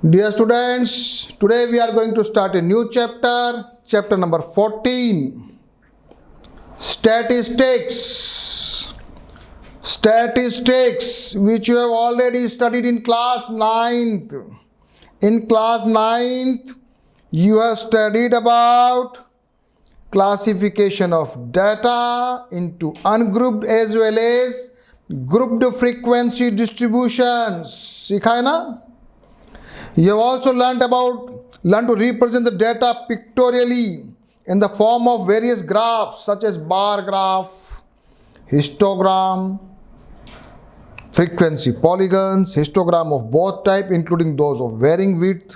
Dear students, today we are going to start a new chapter, chapter number 14, statistics. Statistics, which you have already studied in class 9th. In class 9th, you have studied about classification of data into ungrouped as well as grouped frequency distributions. सीखा है ना? You have also learned to represent the data pictorially in the form of various graphs such as bar graph, histogram, frequency polygons, histogram of both type including those of varying width.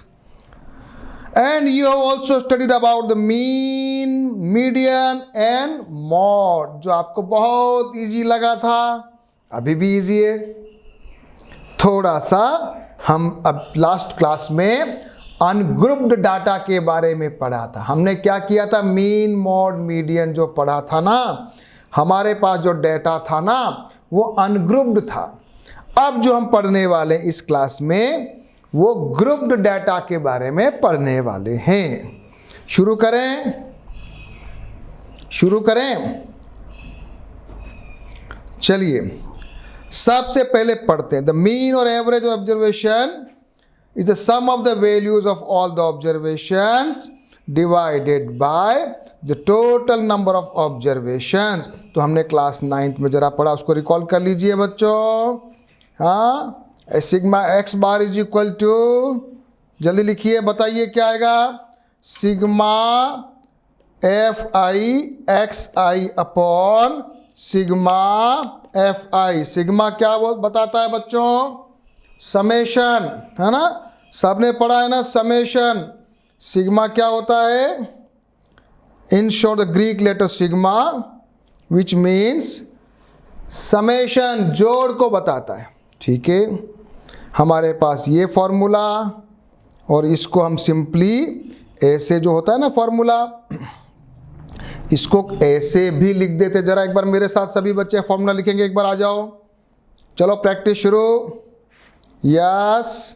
And you have also studied about the mean, median and mode, जो आपको बहुत easy लगा था, अभी भी easy है. थोड़ा सा हम अब लास्ट क्लास में अनग्रुप्ड डाटा के बारे में पढ़ा था. हमने क्या किया था? मीन, मोड, मीडियन जो पढ़ा था ना, हमारे पास जो डाटा था ना वो अनग्रुप्ड था. अब जो हम पढ़ने वाले इस क्लास में वो ग्रुप्ड डाटा के बारे में पढ़ने वाले हैं. शुरू करें. चलिए सबसे पहले पढ़ते हैं. The mean or average observation is the sum of the values of all the observations divided by the total number of observations. तो हमने क्लास 9th में जरा पढ़ा, उसको रिकॉल कर लीजिए बच्चों. हाँ, sigma x bar is equal to, जल्दी लिखिए, बताइए क्या आएगा? Sigma F I x i upon sigma F i. Sigma क्या बताता है बच्चों? समेशन, है ना? सबने पढ़ा है ना समेशन. सिग्मा क्या होता है? In short the Greek letter sigma which means summation, जोड़ को बताता है. ठीक है, हमारे पास ये फॉर्मूला और इसको हम सिंपली ऐसे जो होता है ना फॉर्मूला, इसको ऐसे भी लिख देते. जरा एक बार मेरे साथ सभी बच्चे फॉर्मूला लिखेंगे. एक बार आ जाओ, चलो प्रैक्टिस शुरू. Yes,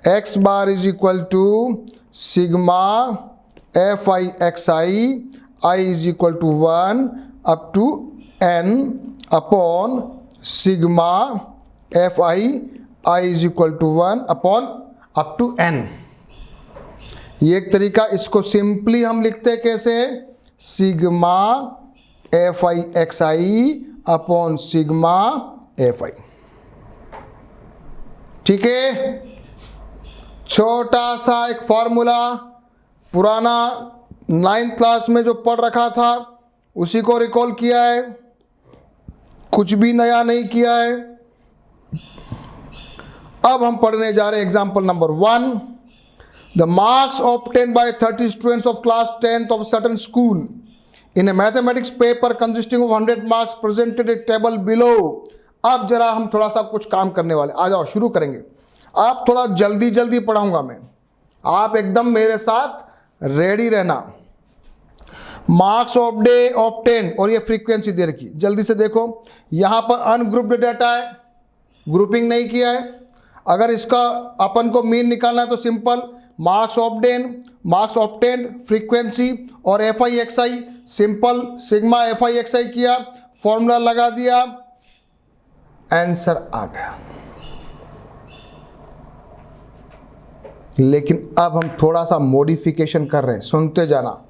x bar is equal to sigma F I x i is equal to 1 up to n upon sigma F i is equal to 1 upon up to n. ये एक तरीका. इसको सिंपली हम लिखते हैं कैसे? Sigma F I x i upon sigma F i. ठीक है, छोटा सा एक फॉर्मूला पुराना 9th क्लास में जो पढ़ रखा था उसी को रिकॉल किया है, कुछ भी नया नहीं किया है. अब हम पढ़ने जा रहे हैं example number 1. The marks obtained by 30 students of class 10th of certain school in a mathematics paper consisting of 100 marks presented a table below. अब जरा हम थोड़ा सा कुछ काम करने वाले. आ जाओ, शुरू करेंगे. आप थोड़ा जल्दी पढ़ाऊंगा मैं, आप एकदम मेरे साथ रेडी रहना. मार्क्स ऑफ डे ऑब्टेन और ये फ्रीक्वेंसी दे रखी. जल्दी से देखो, यहाँ पर अनग्रुप्ड डाटा है, ग्रुपिंग नहीं किया है. अगर इसका अपन को मीन निकालना है तो सिंपल मार्क्स ऑब्टेन फ्रीक्वेंसी और F I x I, simple sigma F I x I किया, फॉर्मूला लगा दिया, आंसर आ गया. लेकिन अब हम थोड़ा सा मॉडिफिकेशन कर रहे हैं, सुनते जाना.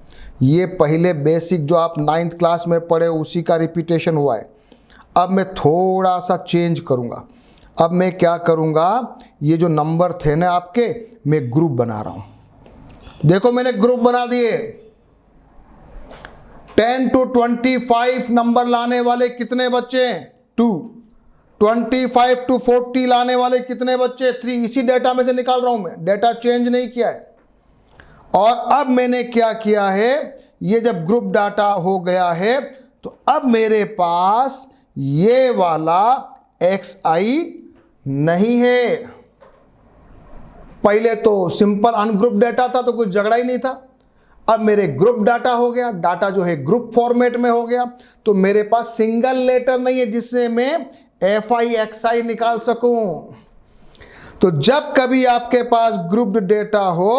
ये पहले बेसिक जो आप 9th क्लास में पढ़े उसी का रिपीटेशन हुआ है. अब मैं थोड़ा सा चेंज करूँगा. अब मैं क्या करूँगा, ये जो नंबर थे ना आपके, मैं ग्रुप बना रहा हूँ. देखो मैंने ग्रुप बना दिए. 10 to 25 नंबर लाने वाले कितने बच्चे? 2. 25 to 40 लाने वाले कितने बच्चे? 3. इसी डेटा में से निकाल रहा हूँ मैं, डेटा चेंज नहीं किया है. और अब मैंने क्या किया है, ये जब ग्रुप डाटा हो गया है तो अब मेरे पास ये वाला एक्स आई नहीं है. पहले तो सिंपल अनग्रुप डाटा था तो कुछ झगड़ा ही नहीं था. अब मेरे ग्रुप डाटा हो गया, डाटा जो है ग्रुप फॉर्मेट में हो गया, तो मेरे पास सिंगल लेटर नहीं है जिससे मैं एफ आई एक्स आई निकाल सकूं. तो जब कभी आपके पास ग्रुप्ड डेटा हो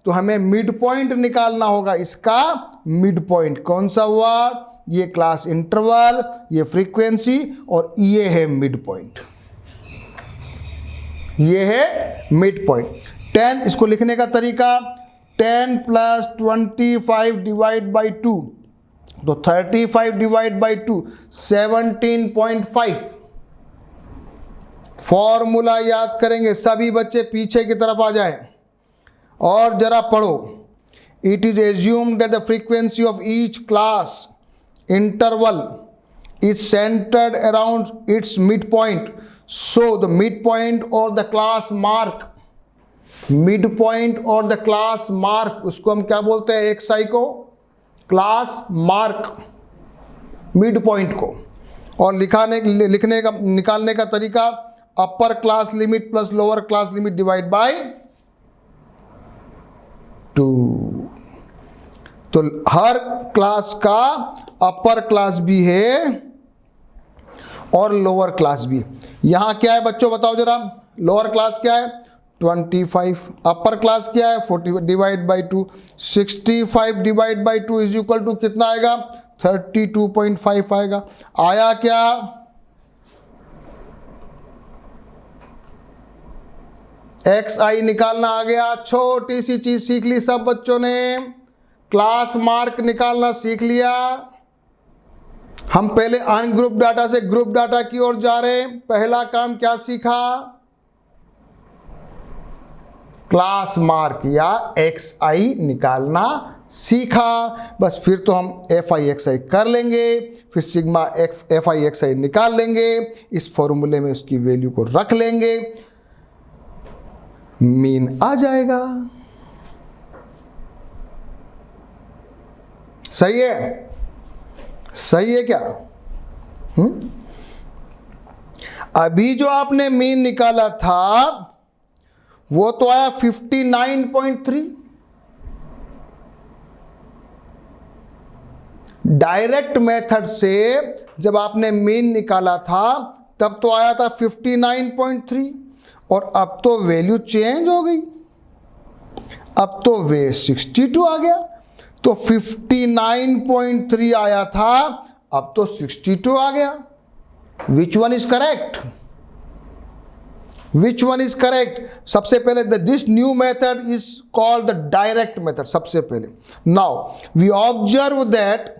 तो हमें मिड पॉइंट निकालना होगा। इसका मिड पॉइंट कौन सा हुआ? ये क्लास इंटरवल, ये फ्रीक्वेंसी, और ये है मिड पॉइंट। ये है मिड पॉइंट। 10, इसको लिखने का तरीका 10 प्लस 25 डिवाइड बाई 2, तो 35 डिवाइड बाई 2 17.5। फॉर्मूला याद करेंगे। सभी बच्चे पीछे की तरफ आ जाएं और जरा पढ़ो। It is assumed that the frequency of each class interval is centered around its midpoint, so the midpoint or the class mark, midpoint or the class mark, उसको हम क्या बोलते हैं? xi को क्लास मार्क, मिड पॉइंट को। और लिखने का निकालने का तरीका अपर class limit plus lower class limit divide by 2। तो हर क्लास का अपर क्लास भी है और लोअर क्लास भी। यहां क्या है बच्चों, बताओ जरा। लोअर क्लास क्या है? 25। अपर क्लास क्या है? 40 divide by 2। 65 divide by 2 is equal to कितना आएगा? 32.5 आएगा। आया क्या? xi निकालना आ गया। छोटी सी चीज सीख ली सब बच्चों ने। क्लास मार्क निकालना सीख लिया। हम पहले अनग्रुप डाटा से ग्रुप डाटा की ओर जा रहे हैं। पहला काम क्या सीखा? क्लास मार्क या xi निकालना सीखा। बस फिर तो हम fi कर लेंगे, फिर सिग्मा fi निकाल लेंगे, इस फॉर्मूले में उसकी वैल्यू को रख लेंगे, मीन आ जाएगा। सही है? सही है क्या? अभी जो आपने मीन निकाला था वो तो आया 59.3। डायरेक्ट मेथड से जब आपने मीन निकाला था तब तो आया था 59.3, और अब तो वैल्यू चेंज हो गई। अब तो वे 62 आ गया। तो 59.3 आया था, अब तो 62 आ गया। Which one is correct? Which one is correct? सबसे पहले this new method is called the direct method. सबसे पहले now we observe that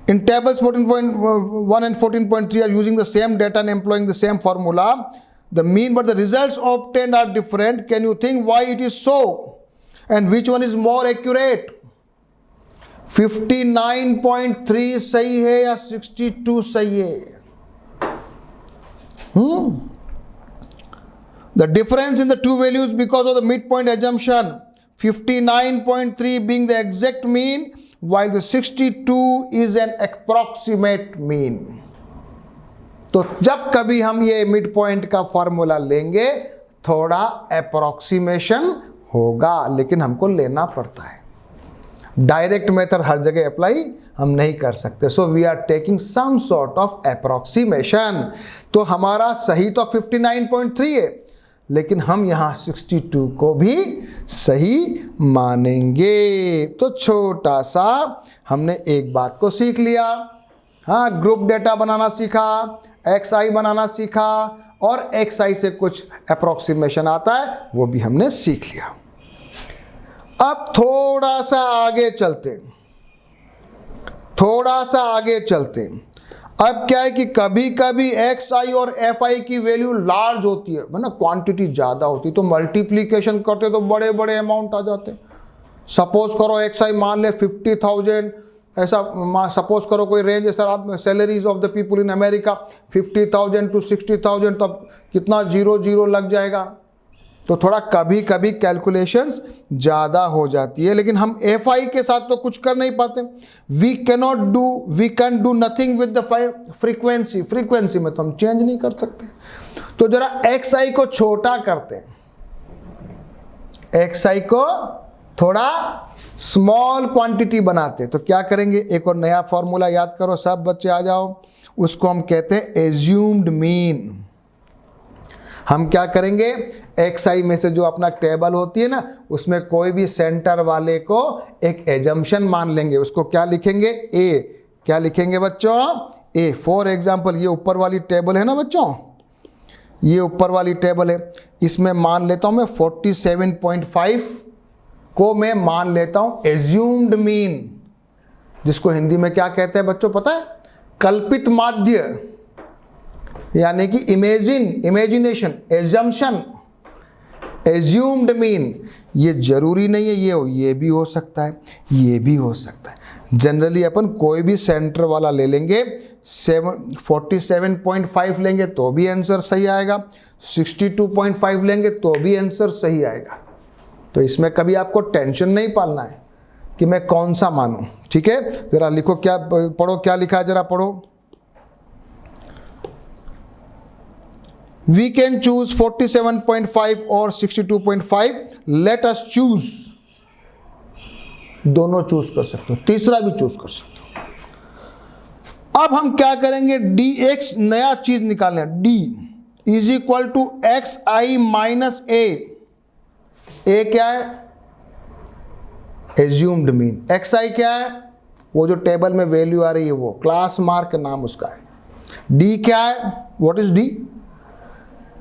in tables 14.1 and 14.3 are using the same data and employing the same formula, the mean, but the results obtained are different. Can you think why it is so? And which one is more accurate? 59.3 सही है या 62 सही है? The difference in the two values because of the midpoint assumption. 59.3 being the exact mean, while the 62 is an approximate mean. तो जब कभी हम ये मिड पॉइंट का फॉर्मूला लेंगे थोड़ा अप्रोक्सीमेशन होगा, लेकिन हमको लेना पड़ता है। डायरेक्ट मेथड हर जगह अप्लाई हम नहीं कर सकते, so we are taking some sort of approximation. तो हमारा सही तो 59.3 है, लेकिन हम यहाँ 62 को भी सही मानेंगे। तो छोटा सा हमने एक बात को सीख लिया। हाँ, ग्रुप डेटा बनाना सीखा, xi बनाना सीखा, और xi से कुछ अप्रोक्सीमेशन आता है वो भी हमने सीख लिया। अब थोड़ा सा आगे चलते, थोड़ा सा आगे चलते। अब क्या है कि कभी कभी xi और fi की वैल्यू लार्ज होती है, ना क्वांटिटी ज़्यादा होती, तो मल्टीप्लीकेशन करते तो बड़े बड़े अमाउंट आ जाते। सपोज करो xi मान ले 50,000, ऐसा सपोज करो कोई रेंज है सर, आप salaries of the people in America 50,000 to 60,000, तब कितना 0 लग जाएगा। तो थोड़ा कभी कभी कैलकुलेशंस ज़्यादा हो जाती है, लेकिन हम fi के साथ तो कुछ कर नहीं पाते। We can do nothing with the frequency. Frequency में तो हम चेंज नहीं कर सकते। तो जरा xi को छोटा करते हैं, xi को थोड़ा स्मॉल क्वांटिटी बनाते। तो क्या करेंगे, एक और नया फॉर्मूला याद करो सब बच्चे, आ जाओ। उसको हम कहते हैं एज्यूम्ड मीन। हम क्या करेंगे, एक्स आई में से जो अपना टेबल होती है ना, उसमें कोई भी सेंटर वाले को एक एजम्पशन मान लेंगे, उसको क्या लिखेंगे, ए। क्या लिखेंगे बच्चों, ए। फॉर एग्जाम्पल ये ऊपर वाली टेबल है ना बच्चों, ये ऊपर वाली टेबल है, इसमें मान लेता हूं मैं 47.5 को मैं मान लेता हूं एज्यूम्ड मीन, जिसको हिंदी में क्या कहते हैं बच्चों पता है, कल्पित माध्य, यानी कि इमेजिनेशन, एजम्पशन, एज्यूम्ड मीन। ये जरूरी नहीं है ये भी हो सकता है, ये भी हो सकता है। जनरली अपन कोई भी सेंटर वाला ले लेंगे, 47.5 लेंगे तो भी आंसर सही आएगा, 62.5 लेंगे तो भी आंसर सही आएगा। तो इसमें कभी आपको टेंशन नहीं पालना है कि मैं कौन सा मानूं, ठीक है। जरा लिखो, क्या पढ़ो, क्या लिखा है, जरा पढ़ो। We can choose 47.5 और 62.5. Let us choose. दोनों चूज कर सकते हो, तीसरा भी चूज कर सकते हो। अब हम क्या करेंगे, dx नया चीज निकालना है, d is equal to x I minus A. A क्या है, एज्यूम्ड मीन। एक्स आई क्या है, वो जो टेबल में वैल्यू आ रही है वो, क्लास मार्क नाम उसका है। डी क्या है, व्हाट इज डी,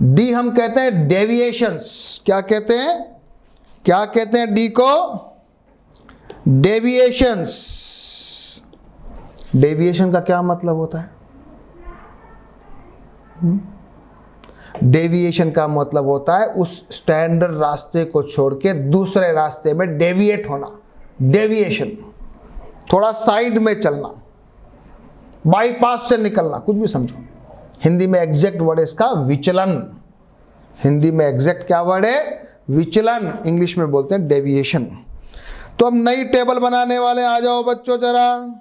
डी हम कहते हैं डेविएशंस। क्या कहते हैं, क्या कहते हैं डी को, डेविएशंस। डेविएशन का क्या मतलब होता है, डेविएशन का मतलब होता है उस स्टैंडर्ड रास्ते को छोड़ के दूसरे रास्ते में डेविएट होना, डेविएशन, थोड़ा साइड में चलना, बाईपास से निकलना, कुछ भी समझो। हिंदी में एग्जैक्ट वर्ड है इसका विचलन। हिंदी में एग्जैक्ट क्या वर्ड है, विचलन। इंग्लिश में बोलते हैं डेविएशन। तो अब नई टेबल बनाने वाले, आ जाओ बच्चों जरा।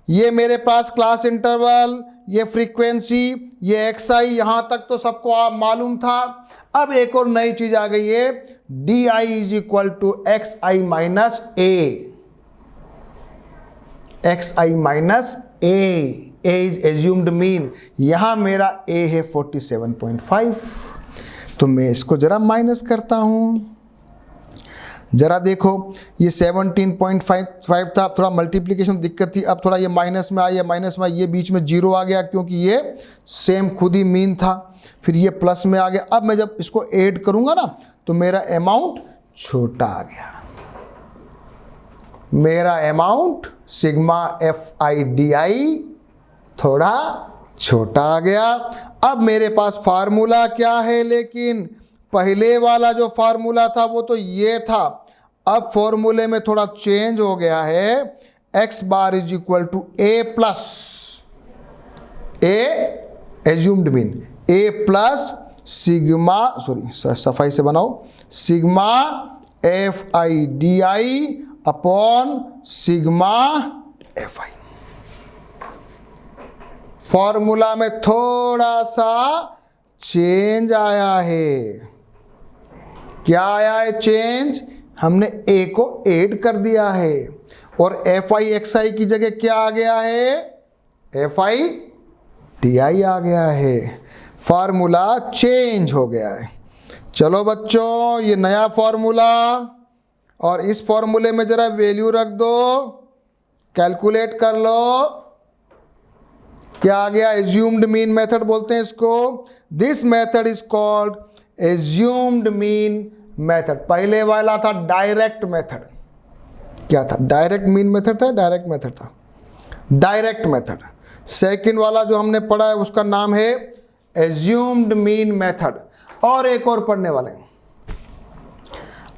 ये मेरे पास क्लास इंटरवल, ये फ्रीक्वेंसी, ये एक्स आई, यहां तक तो सबको आप मालूम था। अब एक और नई चीज आ गई है, D I is equal to x I minus a. X I minus A, a is assumed mean. यहां मेरा ए है 47.5, तो मैं इसको जरा माइनस करता हूं। जरा देखो, ये 17.55 था, अब थोड़ा मल्टीप्लिकेशन दिक्कत थी, अब थोड़ा ये माइनस में आया, माइनस में ये बीच में जीरो आ गया क्योंकि ये सेम खुद ही मीन था। फिर ये प्लस में आ गया। अब मैं जब इसको ऐड करूंगा ना तो मेरा अमाउंट छोटा आ गया। मेरा amount sigma F i d आई थोड़ा छोटा आ गया। अब मेरे पास फार्मूला क्या है, लेकिन पहले वाला जो फार्मूला था वो तो ये था। अब फॉर्मूले में थोड़ा चेंज हो गया है, x bar is equal to a plus a assumed mean, a plus sigma, sorry सफाई से बनाओ, sigma F i d I upon sigma F i. Formula में थोड़ा सा चेंज आया है। क्या आया है चेंज, हमने ए को ऐड कर दिया है और एफ आई एक्स आई की जगह क्या आ गया है, एफ आई डी आई आ गया है। फार्मूला चेंज हो गया है। चलो बच्चों, ये नया फार्मूला, और इस फार्मूले में जरा वैल्यू रख दो, कैलकुलेट कर लो। क्या आ गया, एज्यूम्ड मीन मेथड बोलते हैं इसको। This method is called assumed mean method. पहले वाला था डायरेक्ट मेथड। क्या था, डायरेक्ट मीन मेथड था, डायरेक्ट मेथड था, डायरेक्ट मेथड। सेकंड वाला जो हमने पढ़ा है उसका नाम है एज्यूम्ड मीन मेथड। और एक और पढ़ने वाले,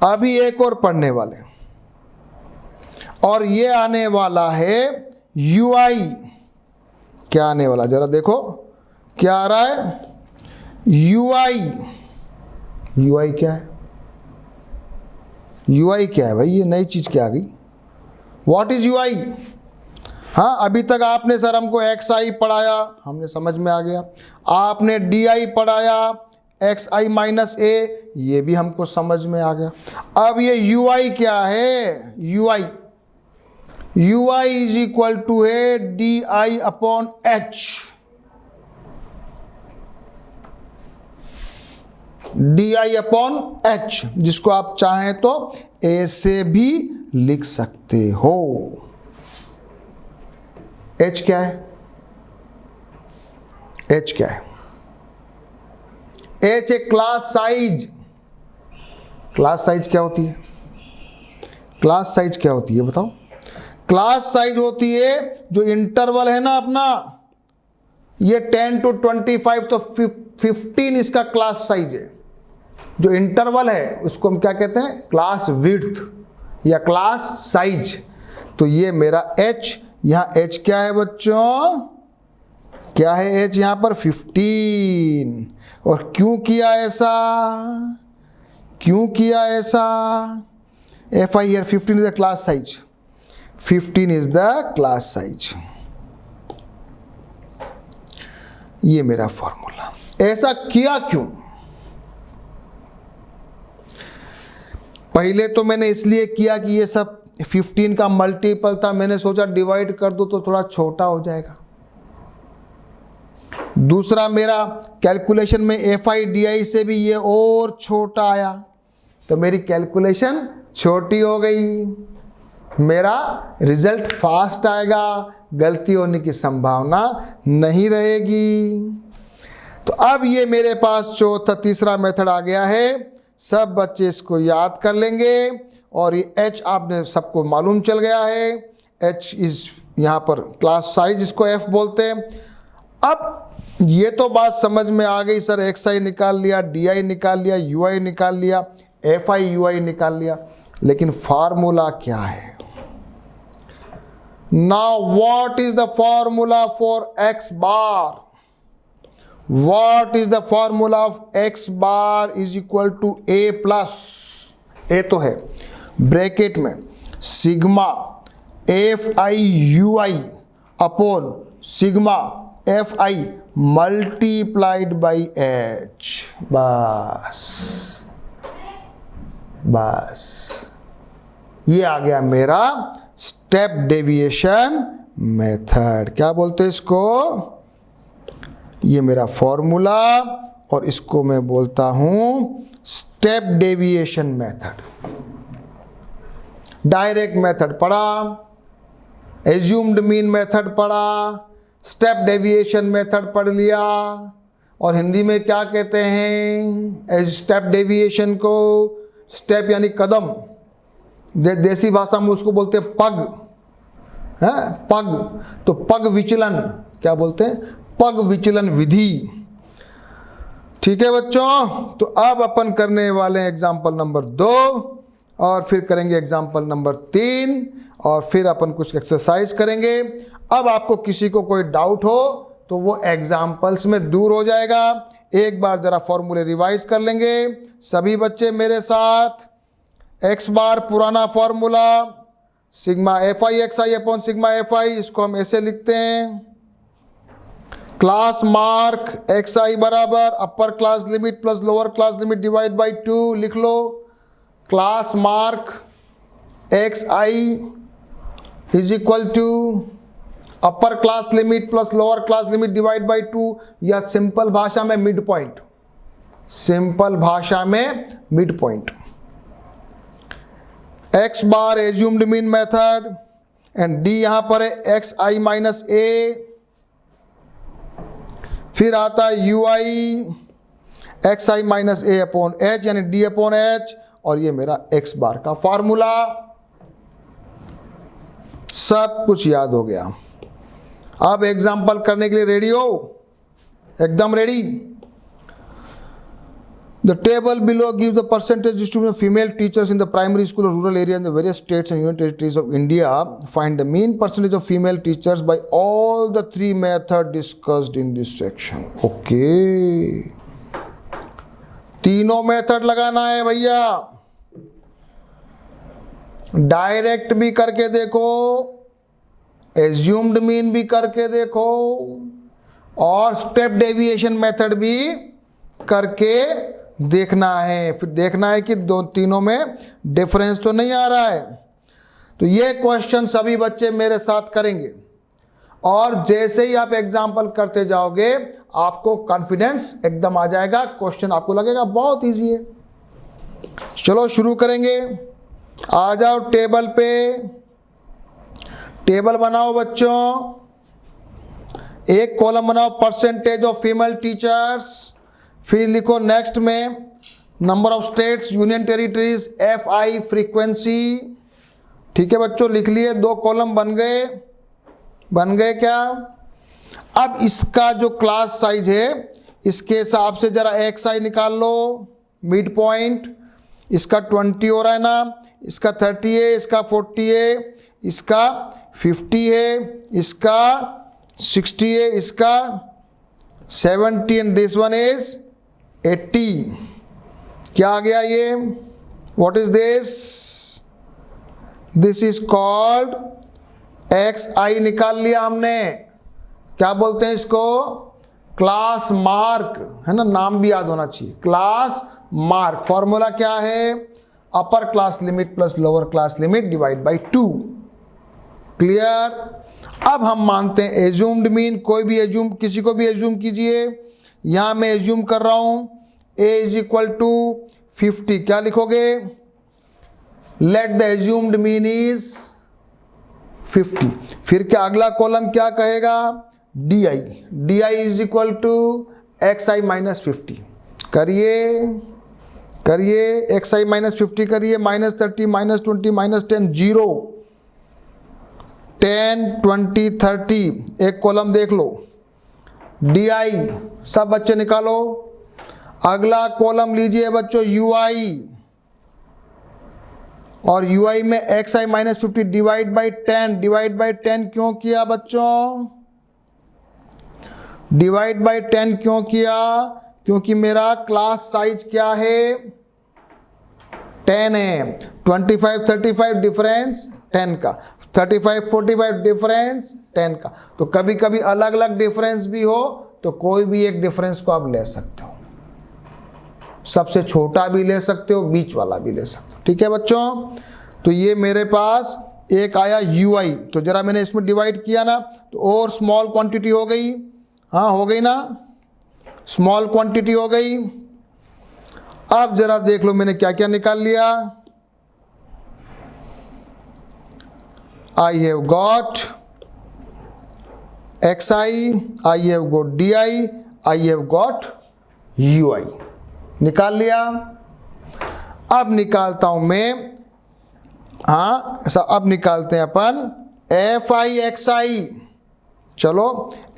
अभी एक और पढ़ने वाले, और ये आने वाला है यूआई। क्या आने वाला, जरा देखो क्या आ रहा है, यूआई। यूआई क्या है, यूआई क्या है भाई, ये नई चीज क्या आ गई, व्हाट इज यूआई। हाँ, अभी तक आपने सर हमको एक्स आई पढ़ाया, हमने समझ में आ गया। आपने डी आई पढ़ाया, एक्स आई माइनस ए, ये भी हमको समझ में आ गया। अब ये यूआई क्या है, U I, U I is equal to है D I upon H. DI upon H, जिसको आप चाहें तो ऐसे भी लिख सकते हो। H क्या है? H क्या है? H एक क्लास साइज। क्लास साइज क्या होती है? क्लास साइज क्या होती है बताओ? क्लास साइज होती है जो इंटरवल है ना अपना, ये 10 to 25, तो 15 इसका क्लास साइज है। जो इंटरवल है उसको हम क्या कहते हैं? क्लास विड्थ या क्लास साइज। तो ये मेरा H, यहां H क्या है बच्चों? क्या है H यहां पर? 15। और क्यों किया ऐसा? क्यों किया ऐसा? FI here 15 is the class size. 15 is the class size. ये मेरा फॉर्मूला। ऐसा किया क्यों? पहले तो मैंने इसलिए किया कि ये सब 15 का मल्टीपल था, मैंने सोचा डिवाइड कर दो तो थोड़ा छोटा हो जाएगा। दूसरा, मेरा कैलकुलेशन में FI/DI से भी ये और छोटा आया, तो मेरी कैलकुलेशन छोटी हो गई, मेरा रिजल्ट फास्ट आएगा, गलती होने की संभावना नहीं रहेगी। तो अब ये मेरे पास तीसरा मेथड आ गया है। सब बच्चे इसको याद कर लेंगे। और ये H आपने सबको मालूम चल गया है। H इज यहाँ पर क्लास साइज, इसको F बोलते हैं। अब ये तो बात समझ में आ गई सर, XI निकाल लिया, DI निकाल लिया, UI निकाल लिया, FI UI निकाल लिया, लेकिन फार्मूला क्या है? Now what is the formula for X bar? What is the formula of X bar is equal to A plus, A तो है ब्रैकेट में, sigma FI UI upon sigma FI multiplied by H। बस ये आ गया मेरा step deviation method. क्या बोलते हैं इसको? ये मेरा फॉर्मूला, और इसको मैं बोलता हूं step deviation method. Direct method पढ़ा, एज्यूम्ड मीन मेथड पढ़ा, स्टेप डेविएशन मेथड पढ़ लिया। और हिंदी में क्या कहते हैं स्टेप डेविएशन को? स्टेप यानी कदम, देसी भाषा में उसको बोलते हैं पग, है पग। तो पग विचलन क्या बोलते हैं? पग विचलन विधि। ठीक है बच्चों, तो अब अपन करने वाले हैं एग्जाम्पल नंबर 2, और फिर करेंगे एग्जाम्पल नंबर 3, और फिर अपन कुछ एक्सरसाइज करेंगे। अब आपको किसी को कोई डाउट हो तो वो एग्जाम्पल्स में दूर हो जाएगा। एक बार जरा फॉर्मूले रिवाइज कर लेंगे सभी बच्चे मेरे साथ। X बार पुराना formula, sigma FI XI upon sigma FI, इसको हम ऐसे लिखते हैं। क्लास मार्क XI बराबर upper class limit plus lower class limit divide by 2 लिख लो। Class mark XI is equal to upper class limit plus lower class limit divide by 2, या simple भाषा में मिड पॉइंट, सिंपल भाषा में mid point. X bar assumed mean method, and D यहां पर है XI माइनस A, फिर आता है UI XI minus A upon H यानी D अपॉन H, और ये मेरा X बार का फॉर्मूला। सब कुछ याद हो गया। अब एग्जाम्पल करने के लिए रेडी हो? एकदम ready? The table below gives the percentage distribution of female teachers in the primary school or rural area in the various states and union territories of India. Find the mean percentage of female teachers by all the 3 methods discussed in this section. Okay. तीनों method लगाना है भैया। Direct भी करके देखो, assumed mean भी करके देखो, और स्टेप डेविएशन मेथड भी करके देखना है। फिर देखना है कि तीनों में डिफरेंस तो नहीं आ रहा है। तो ये क्वेश्चन सभी बच्चे मेरे साथ करेंगे। और जैसे ही आप एग्जाम्पल करते जाओगे आपको कॉन्फिडेंस एकदम आ जाएगा, क्वेश्चन आपको लगेगा बहुत इजी है। चलो शुरू करेंगे। आ जाओ टेबल पे, टेबल बनाओ बच्चों। एक कॉलम बनाओ परसेंटेज ऑफ फीमेल टीचर्स, फिर लिखो नेक्स्ट में number of states, union territories, FI frequency. ठीक है बच्चों, लिख लिए, 2 कॉलम बन गए, बन गए क्या? अब इसका जो क्लास साइज है इसके हिसाब से जरा XI निकाल लो, मिड पॉइंट। इसका 20 हो रहा है ना, इसका 30 है, इसका 40 है, इसका 50 है, इसका 60 है, इसका 70 एंड दिस वन इज 80। क्या आ गया ये? What is this? This is called XI। निकाल लिया हमने। क्या बोलते हैं इसको? क्लास मार्क, है ना, नाम भी याद होना चाहिए, क्लास मार्क। फॉर्मूला क्या है? अपर class limit plus lower class limit divide by 2। Clear? अब हम मानते हैं एज्यूम्ड मीन, कोई भी एज्यूम, किसी को भी एज्यूम कीजिए। यहां मैं एज्यूम कर रहा हूं A इज इक्वल टू 50। क्या लिखोगे? Let the assumed mean is 50। फिर क्या अगला कॉलम क्या कहेगा? DI is equal to XI minus 50। करिए करिए, XI माइनस 50 करिए, -30 -20 -10 0 10 20 30। एक कॉलम देख लो, DI। सब बच्चे निकालो। अगला कॉलम लीजिए बच्चों UI, और UI में XI minus 50 divide by 10। Divide by 10 क्यों किया बच्चों? डिवाइड बाई 10 क्यों किया? क्योंकि मेरा क्लास साइज क्या है? 10 है। 25 35 डिफरेंस 10 का, 35 45 डिफरेंस 10 का। तो कभी कभी अलग अलग डिफरेंस भी हो तो कोई भी एक डिफरेंस को आप ले सकते हो, सबसे छोटा भी ले सकते हो, बीच वाला भी ले सकते हो। ठीक है बच्चों, तो ये मेरे पास एक आया UI। तो जरा मैंने इसमें डिवाइड किया ना, तो और स्मॉल क्वांटिटी हो गई। हाँ हो गई ना, स्मॉल क्वांटिटी हो गई। अब जरा देख लो मैंने क्या क्या निकाल लिया। I have got XI, I have got DI, I have got UI। निकाल लिया। अब निकालता हूं मैं, हाँ अब निकालते हैं अपन FI XI। चलो,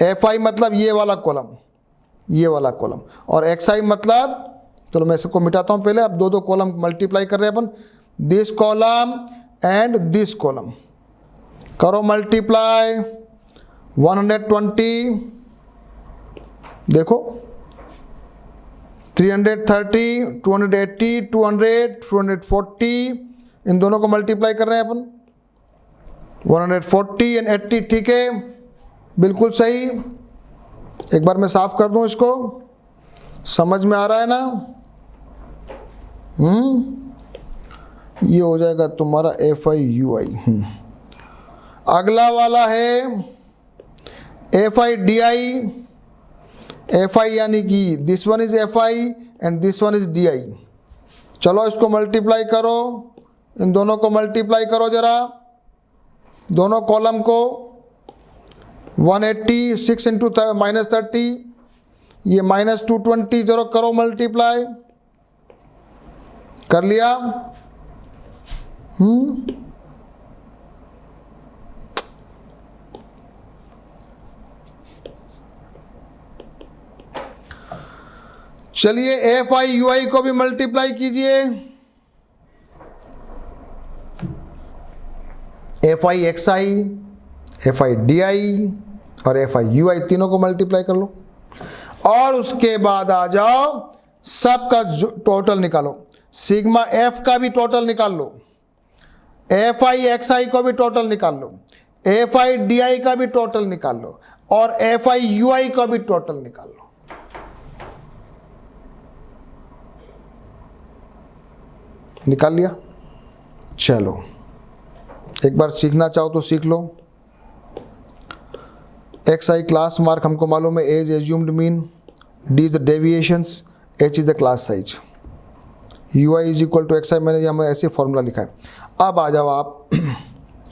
FI मतलब ये वाला कॉलम, ये वाला कॉलम, और XI मतलब, चलो मैं इसको मिटाता हूं पहले। अब 2 कॉलम मल्टीप्लाई कर रहे हैं अपन, this column and this column. करो मल्टीप्लाई, 120, देखो 330, 280, 200, 240, इन दोनों को मल्टीप्लाई कर रहे हैं अपन। 140 एंड 80, ठीक है, बिल्कुल सही। एक बार मैं साफ कर दूं इसको, समझ में आ रहा है ना? ये हो जाएगा तुम्हारा FI UI। अगला वाला है FI DI। FI यानी कि this one is FI and this one is DI। चलो इसको मल्टीप्लाई करो, इन दोनों को मल्टीप्लाई करो जरा, दोनों कॉलम को। 180 6 इंटू -30, ये -220, जरा करो मल्टीप्लाई। कर लिया? चलिए FI UI को भी मल्टीप्लाई कीजिए। FI XI, FI DI और FI UI तीनों को मल्टीप्लाई कर लो, और उसके बाद आ जाओ सबका टोटल निकालो। सिग्मा F का भी टोटल निकाल लो, FI XI को भी टोटल निकाल लो, FI DI का भी टोटल निकाल लो, और FI UI का भी टोटल निकाल लो। निकाल लिया? चलो एक बार सीखना चाहो तो सीख लो। एक्स आई क्लास मार्क हमको मालूम है, A is assumed mean, D is the deviations, H is the class size, U I is equal to x I, मैंने यहाँ ऐसे फॉर्मूला लिखा है। अब आ जाओ आप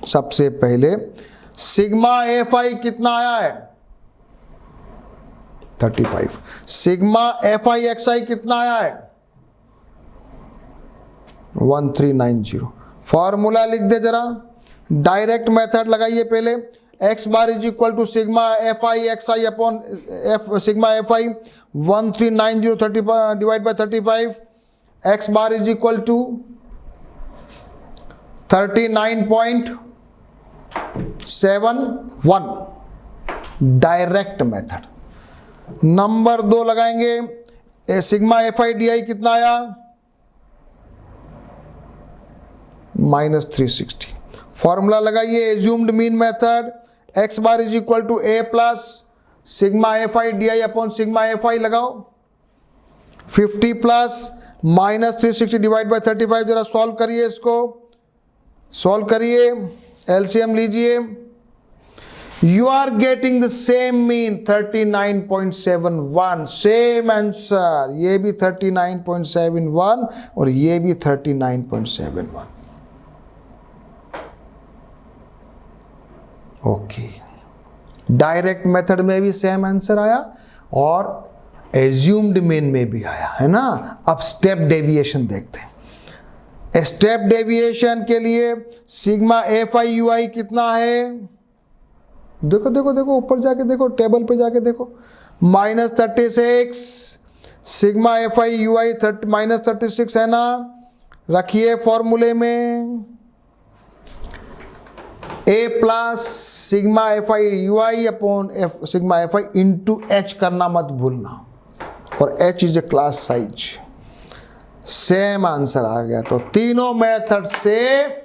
सबसे पहले सिग्मा एफ आई कितना आया है 35, सिग्मा एफ आई एक्स आई कितना आया है 1390। फॉर्मूला लिख दे जरा, डायरेक्ट मेथड लगाइए पहले, x bar is equal to sigma F I x i upon f sigma F i 1390 divide by 35, x bar is equal to 39.71, direct method. Number 2 लगाएंगे, sigma F i d i कितना आया -360। Formula लगाइए, assumed mean method, x bar is equal to a plus sigma F i d I upon sigma F i लगाओ, 50 plus -360 divide by 35। जरा solve करिए, इसको solve करिए, LCM लीजिए, you are getting the same mean 39.71, same answer, ये भी 39.71 और ये भी 39.71। ओके, डायरेक्ट मेथड में भी सेम आंसर आया और एज्यूम्ड मीन में भी आया, है ना। अब स्टेप डेविएशन देखते हैं। स्टेप डेविएशन के लिए सिग्मा एफ आई यू आई कितना है, देखो देखो देखो, ऊपर जाके देखो, टेबल पे जाके देखो, -36, sigma F I U I -36 है ना। रखिए फॉर्मूले में A plus sigma F I U I upon sigma F I into H करना मत भूलना, और H is a class size. Same answer आ गया। तो तीनों मेथड से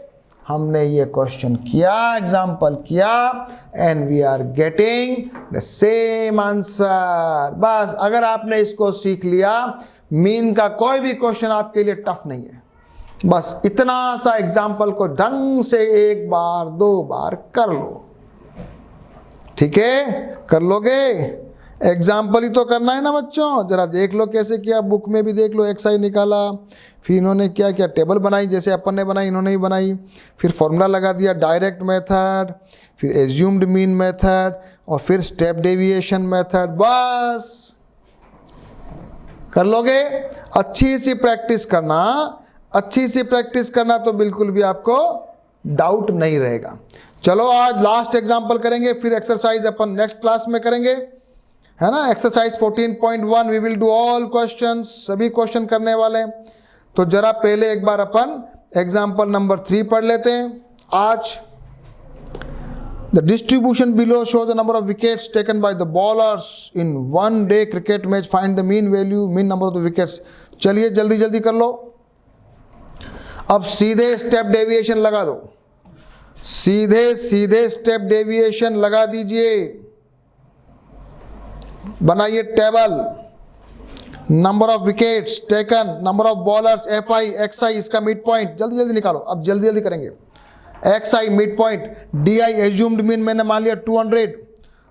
हमने ये क्वेश्चन किया, एग्जाम्पल किया, and we are getting the same answer. बस अगर आपने इसको सीख लिया, मीन का कोई भी क्वेश्चन आपके लिए टफ नहीं है। बस इतना सा एग्जाम्पल को ढंग से 1 बार 2 बार कर लो, ठीक है, कर लोगे। एग्जाम्पल ही तो करना है ना बच्चों, जरा देख लो कैसे किया, बुक में भी देख लो, एक्स आई निकाला, फिर इन्होंने क्या किया, टेबल बनाई जैसे अपन ने बनाई, इन्होंने ही बनाई, फिर फॉर्मूला लगा दिया, डायरेक्ट मेथड, फिर एज्यूम्ड मीन मेथड, और फिर स्टेप डेविएशन मेथड। बस कर लोगे। अच्छी सी प्रैक्टिस करना, अच्छी सी प्रैक्टिस करना, तो बिल्कुल भी आपको डाउट नहीं रहेगा। चलो आज लास्ट एग्जाम्पल करेंगे, फिर एक्सरसाइज अपन नेक्स्ट क्लास में करेंगे, है ना। Exercise 14.1 we will do all questions, सभी क्वेश्चन करने वाले हैं। तो जरा पहले एक बार अपन एग्जाम्पल नंबर 3 पढ़ लेते हैं आज। The distribution below show the number of wickets taken by the bowlers in 1 day cricket match, find the mean value, mean number of the wickets. चलिए जल्दी जल्दी कर लो। अब सीधे स्टेप डेविएशन लगा दो, सीधे सीधे स्टेप डेविएशन लगा दीजिए। बनाइए table, number of wickets taken, number of bowlers F I x I, इसका मिड पॉइंट जल्दी जल्दी निकालो। अब जल्दी जल्दी करेंगे। X I mid point, D I assumed mean मैंने मान लिया 200,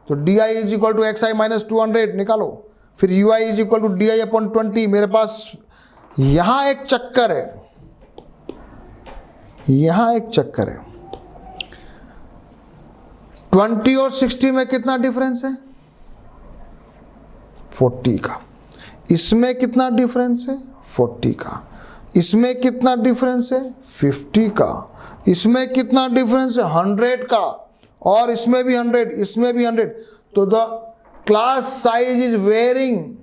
तो D I is equal to x I -200 निकालो। फिर U I is equal to D I upon 20। मेरे पास यहां एक चक्कर है, यहां एक चक्कर है। 20 और 60 में कितना डिफरेंस है 40 का। इसमें कितना डिफरेंस है 40 का। इसमें कितना डिफरेंस है 50 का। इसमें कितना डिफरेंस है 100 का। और इसमें भी 100, इसमें भी 100। तो the class size is varying,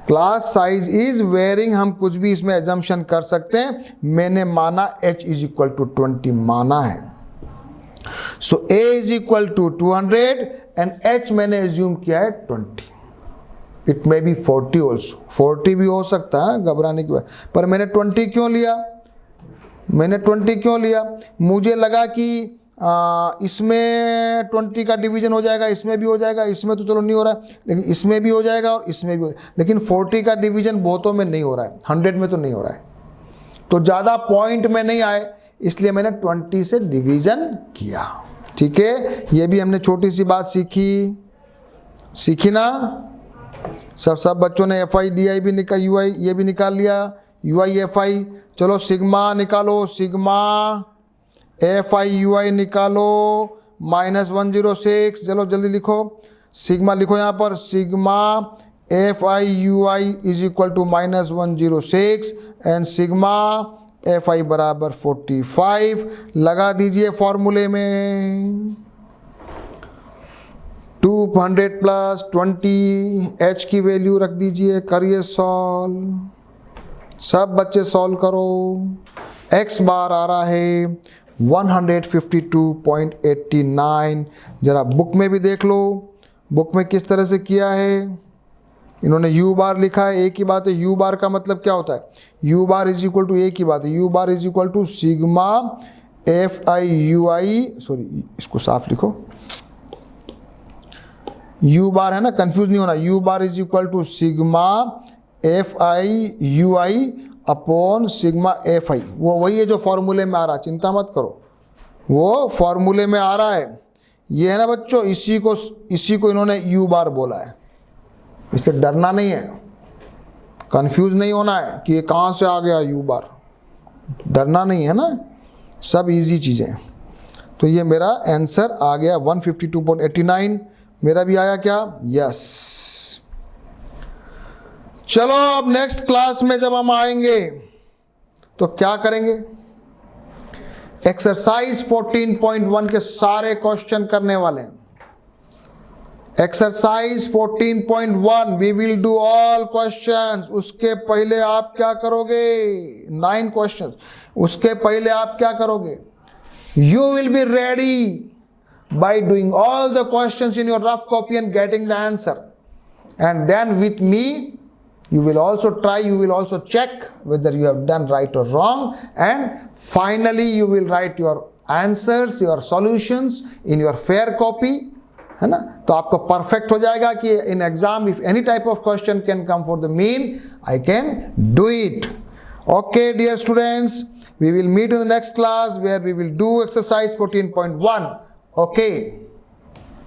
class size is varying. हम कुछ भी इसमें एजम्पशन कर सकते हैं। मैंने माना h इज इक्वल टू 20 माना है। So a is equal to 200 and h मैंने एज्यूम किया है 20। इट मे बी 40 ऑल्सो, 40 भी हो सकता है, घबराने की बात। पर मैंने 20 क्यों लिया, मैंने 20 क्यों लिया? मुझे लगा कि इसमें 20 का डिवीजन हो जाएगा, इसमें भी हो जाएगा, इसमें तो चलो नहीं हो रहा है, लेकिन इसमें भी हो जाएगा और इसमें भी हो जाएगा। लेकिन 40 का डिवीजन बहुतों में नहीं हो रहा है, 100 में तो नहीं हो रहा है। तो ज़्यादा पॉइंट में नहीं आए, इसलिए मैंने 20 से डिवीजन किया। ठीक। ठीक है, ये भी हमने छोटी सी बात सीखी ना। सब बच्चों ने एफ आई डी आई भी निकाल, यू आई ये भी निकाल लिया, यू आई एफ आई। चलो सिग्मा निकालो, sigma F I U I निकालो -106। चलो जल्दी लिखो, सिग्मा लिखो यहाँ पर, sigma F I U I is equal to -106 and sigma F I बराबर 45। लगा दीजिए फॉर्मूले में, 200 प्लस 20 h की वैल्यू रख दीजिए, करिए सॉल्व। सब बच्चे सॉल्व करो। x बार आ रहा है 152.89। जरा बुक में भी देख लो, बुक में किस तरह से किया है। इन्होंने u बार लिखा है, एक ही बात है। u बार का मतलब क्या होता है, u bar is equal to, एक ही बात है, u bar is equal to sigma F I U I, sorry इसको साफ लिखो, u बार है ना, कंफ्यूज नहीं होना। u bar is equal to sigma F I U I upon sigma F I. वो वही है जो फॉर्मूले में आ रहा है, चिंता मत करो, वो फॉर्मूले में आ रहा है। ये है ना बच्चों, इसी को इन्होंने u बार बोला है, इसलिए डरना नहीं है, कंफ्यूज नहीं होना है कि ये कहाँ से आ गया u बार, डरना नहीं है ना, सब इजी चीज़ें। तो ये मेरा आंसर आ गया 152.89। मेरा भी आया क्या, यस। चलो अब नेक्स्ट क्लास में जब हम आएंगे तो क्या करेंगे, एक्सरसाइज 14.1 के सारे क्वेश्चन करने वाले हैं। Exercise 14.1 we will do all questions. उसके पहले आप क्या करोगे, 9 क्वेश्चंस, उसके पहले आप क्या करोगे, you will be ready by doing all the questions in your rough copy and getting the answer, and then with me you will also try, you will also check whether you have done right or wrong, and finally you will write your answers, your solutions in your fair copy, है ना। तो आपको perfect हो जाएगा कि in exam if any type of question can come for the mean, I can do it. Okay dear students, we will meet in the next class where we will do exercise 14.1. Okay.